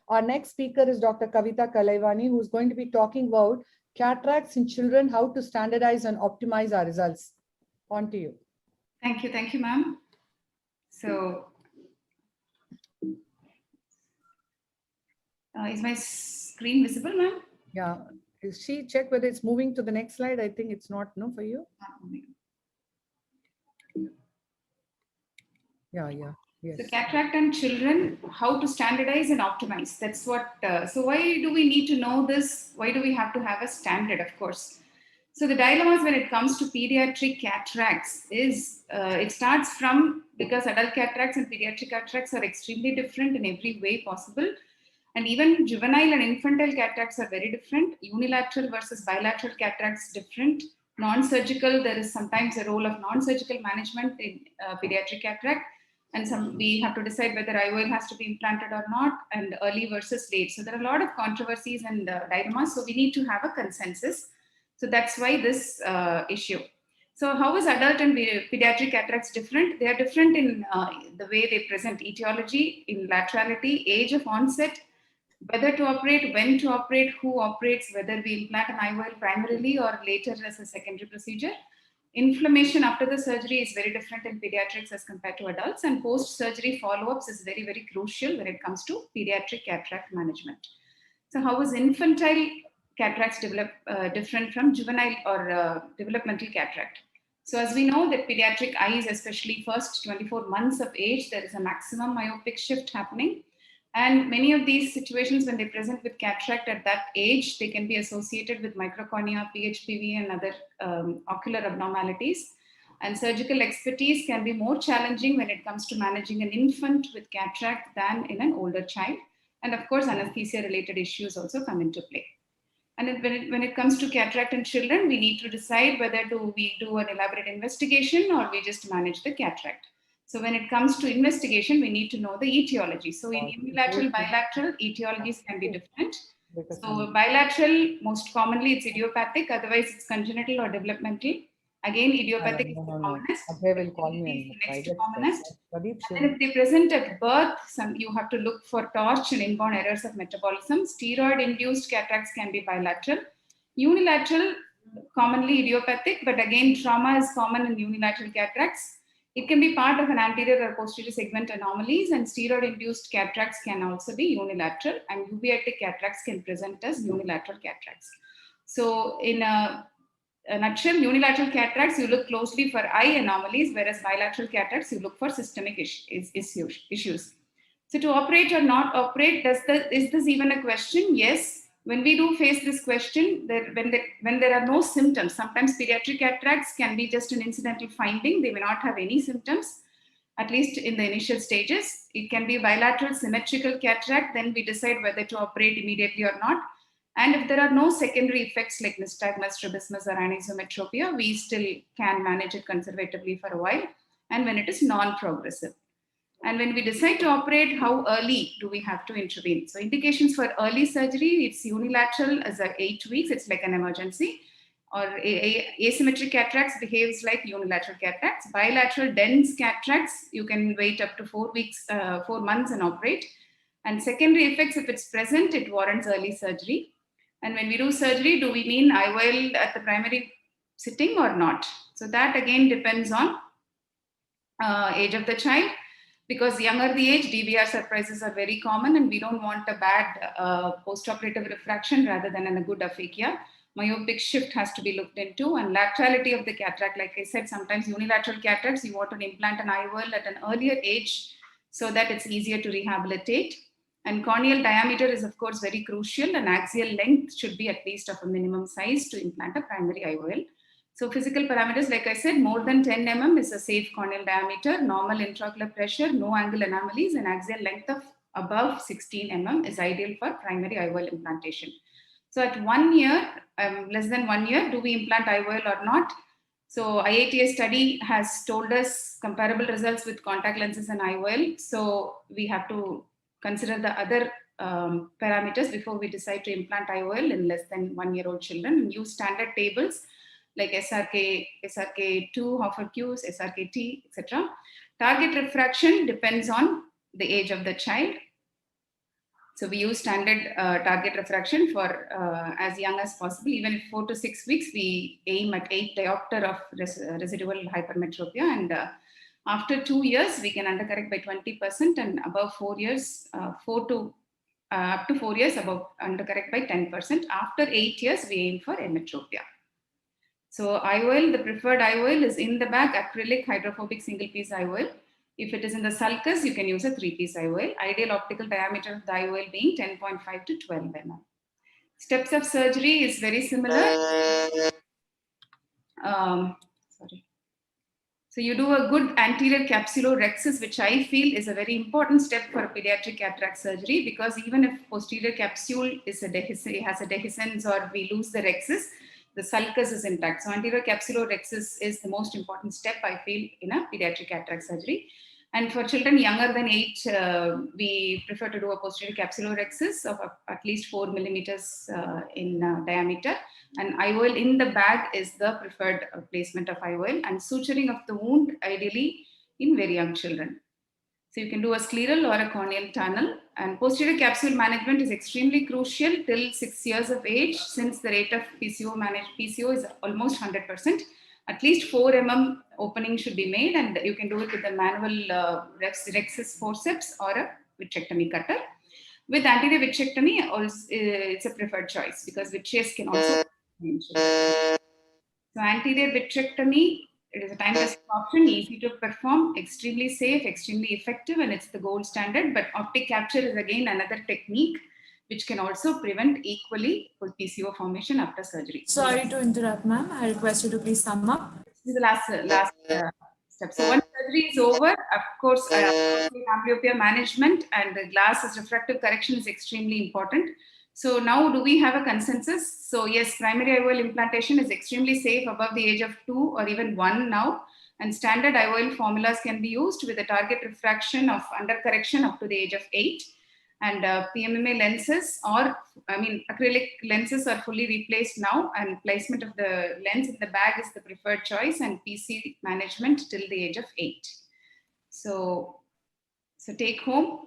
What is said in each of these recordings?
Our next speaker is Dr. Kavitha Kalaivani, who is going to be talking about cataracts in children, how to standardize and optimize our results. On to you. Thank you, ma'am. So, is my screen visible, ma'am? Yeah. She check whether it's moving to the next slide. I think it's not, no, for you. Yeah. Yes. So cataract and children, how to standardize and optimize. That's what, so why do we need to know this? Why do we have to have a standard, of course? So the dilemmas when it comes to pediatric cataracts is, it starts from, because adult cataracts and pediatric cataracts are extremely different in every way possible. And even juvenile and infantile cataracts are very different. Unilateral versus bilateral cataracts different. Non-surgical, there is sometimes a role of non-surgical management in pediatric cataract. And we have to decide whether IOL has to be implanted or not, and early versus late. So there are a lot of controversies and dilemmas. So we need to have a consensus. So that's why this issue. So how is adult and pediatric cataracts different? They are different in the way they present etiology, in laterality, age of onset, whether to operate, when to operate, who operates, whether we implant an IOL primarily or later as a secondary procedure. Inflammation after the surgery is very different in pediatrics as compared to adults, and post-surgery follow-ups is very, very crucial when it comes to pediatric cataract management. So how is infantile cataracts different from juvenile or developmental cataract? So as we know that pediatric eyes, especially first 24 months of age, there is a maximum myopic shift happening. And many of these situations, when they present with cataract at that age, they can be associated with microcornea, PHPV, and other ocular abnormalities. And surgical expertise can be more challenging when it comes to managing an infant with cataract than in an older child. And of course, anesthesia-related issues also come into play. And when it comes to cataract in children, we need to decide whether we do an elaborate investigation or we just manage the cataract. So when it comes to investigation, we need to know the etiology. So in unilateral, bilateral, etiologies can be different. So bilateral, most commonly it's idiopathic, otherwise it's congenital or developmental. Again, idiopathic is the commonest. They will call me next to commonest. And if they present at birth, you have to look for torch and inborn errors of metabolism. Steroid-induced cataracts can be bilateral. Unilateral, commonly idiopathic, but again, trauma is common in unilateral cataracts. It can be part of an anterior or posterior segment anomalies, and steroid-induced cataracts can also be unilateral, and uveitic cataracts can present as unilateral cataracts. So in a nutshell, unilateral cataracts, you look closely for eye anomalies, whereas bilateral cataracts, you look for systemic issues. So to operate or not operate, is this even a question? Yes. When we do face this question, when there are no symptoms, sometimes pediatric cataracts can be just an incidental finding. They may not have any symptoms, at least in the initial stages. It can be bilateral symmetrical cataract. Then we decide whether to operate immediately or not. And if there are no secondary effects like nystagmus, strabismus, or anisometropia, we still can manage it conservatively for a while. And when it is non-progressive. And when we decide to operate, how early do we have to intervene? So indications for early surgery, it's unilateral as 8 weeks. It's like an emergency. Or asymmetric cataracts behaves like unilateral cataracts. Bilateral dense cataracts, you can wait up to 4 months and operate. And secondary effects, if it's present, it warrants early surgery. And when we do surgery, do we mean IOL at the primary sitting or not? So that again depends on age of the child. Because younger the age, DVR surprises are very common, and we don't want a bad post-operative refraction rather than a good aphakia. Myopic shift has to be looked into, and laterality of the cataract. Like I said, sometimes unilateral cataracts, you want to implant an IOL at an earlier age so that it's easier to rehabilitate. And corneal diameter is, of course, very crucial, and axial length should be at least of a minimum size to implant a primary IOL. So physical parameters, like I said, more than 10 mm is a safe corneal diameter, normal intraocular pressure, no angle anomalies, and axial length of above 16 mm is ideal for primary IOL implantation. So at 1 year, less than 1 year, do we implant IOL or not? So IATA study has told us comparable results with contact lenses and IOL. So we have to consider the other parameters before we decide to implant IOL in less than 1-year-old children, and use standard tables like SRK, SRK2, Hofer Qs, SRKT, etc. Target refraction depends on the age of the child. So we use standard target refraction for as young as possible. Even 4 to 6 weeks, we aim at 8 diopter of residual hypermetropia. And after 2 years, we can undercorrect by 20%, and above 4 years, up to 4 years, above undercorrect by 10%. After 8 years, we aim for emetropia. So IOL, the preferred IOL is in the bag, acrylic hydrophobic single piece IOL. If it is in the sulcus, you can use a 3-piece IOL. Ideal optical diameter of the IOL being 10.5 to 12 mm. Steps of surgery is very similar. So you do a good anterior capsulorhexis, which I feel is a very important step for pediatric cataract surgery, because even if posterior capsule is has a dehiscence or we lose the rhexis, the sulcus is intact. So anterior capsulorhexis is the most important step, I feel, in a pediatric cataract surgery. And for children younger than 8, we prefer to do a posterior capsulorhexis of at least 4 millimeters in diameter. And IOL in the bag is the preferred placement of IOL, and suturing of the wound ideally in very young children. So you can do a scleral or a corneal tunnel. And posterior capsule management is extremely crucial till 6 years of age, since the rate of PCO is almost 100%. At least 4 mm opening should be made, and you can do it with a manual rhexis forceps or a vitrectomy cutter. With anterior vitrectomy, it's a preferred choice because vitreous can also. So anterior vitrectomy, it is a time-tested option, easy to perform, extremely safe, extremely effective, and it's the gold standard. But optic capture is again another technique which can also prevent equally PCO formation after surgery. Sorry to interrupt, ma'am. I request you to please sum up. This is the last step. So once surgery is over, of course, amblyopia management and the glasses refractive correction is extremely important. So now, do we have a consensus? So yes, primary IOL implantation is extremely safe above the age of 2 or even 1 now. And standard IOL formulas can be used with a target refraction of undercorrection up to the age of 8. And PMMA lenses acrylic lenses are fully replaced now, and placement of the lens in the bag is the preferred choice, and PC management till the age of 8. So take home,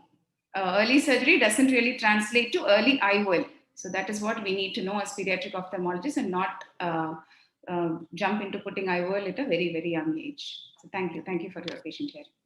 early surgery doesn't really translate to early IOL. So that is what we need to know as pediatric ophthalmologists, and not jump into putting IOL at a very, very young age. So thank you for your patient hearing.